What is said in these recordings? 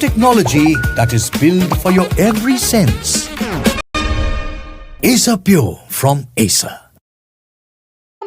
technology that is built for your every sense. Acer Pure from Acer.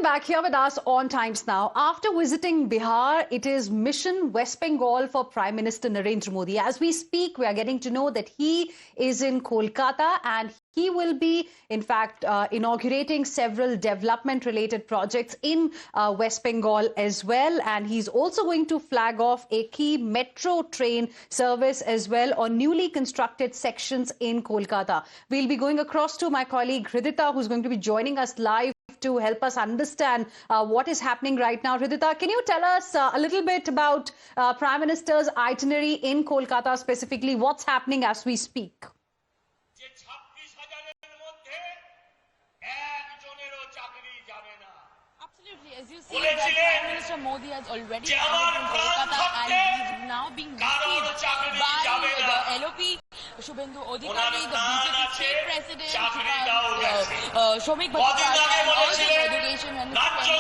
Back here with us on Times Now. After visiting Bihar, it is Mission West Bengal for Prime Minister Narendra Modi. As we speak, we are getting to know that he is in Kolkata and he will be, in fact, inaugurating several development-related projects in West Bengal as well. And he's also going to flag off a key metro train service as well on newly constructed sections in Kolkata. We'll be going across to my colleague Hridita, who's going to be joining us live to help us understand what is happening right now. Hridita, can you tell us a little bit about Prime Minister's itinerary in Kolkata specifically? What's happening as we speak? Absolutely. As you see, that Prime Minister Modi has already arrived in Kolkata and he's now being received by the LOP, Shubhendu Adhikari, the BJP state president, Shomik Bhattacharya, and also the education and Sukanto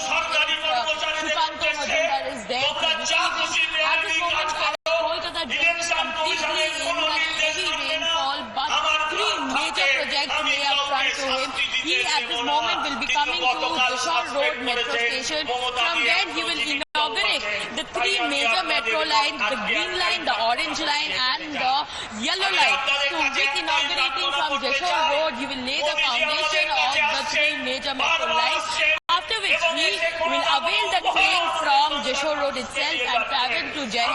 Majumdar is there to receive him. At this moment, Kolkata is completely in heavy rainfall, but three major projects lay up front to him. He, at this moment, will be coming to Dishar Road metro station. From there, he will inaugurate the three major metro lines, the green line, the orange line, and the yellow line. So, with inaugurating from Dishar Road, he will lay the foundation of the three major metro lines. After which, he will avail the train from Jeshore Road itself and travel to Jain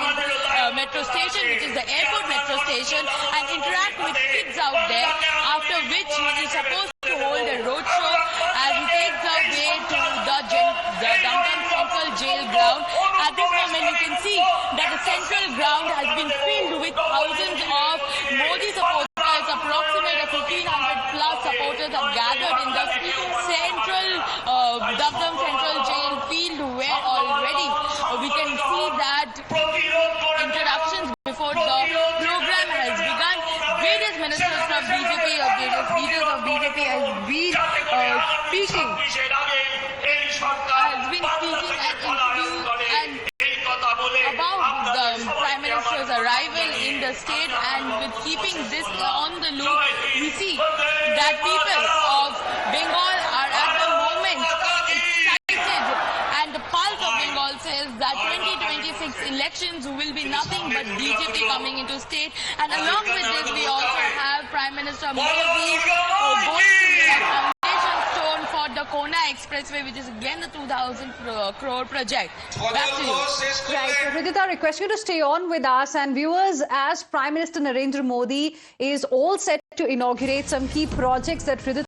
metro station, which is the airport metro station, and interact with kids out there. After which, he is supposed to hold a roadshow as he takes the way to the downtown central jail ground. At this moment, you can see that the central ground has been filled with thousands of Modi supporters. Approximately 1,500 plus supporters have gathered in the central Dugdam Central Jail field, where already we can see that introductions before the program has begun. Various ministers from BJP or various leaders of BJP has been speaking about the Prime Minister's arrival in the state, and with keeping this on the loop, we see that people of Bengal are at the moment excited, and the pulse of Bengal says that 2026 elections will be nothing but BJP coming into state. And along with this, we also have Prime Minister Modi going to lay a foundation stone for the Kona Expressway, which is again the 2,000 crore project. Back to you. Right. So, Hridita, I request you to stay on with us. And viewers, as Prime Minister Narendra Modi is all set to inaugurate some key projects that Hridita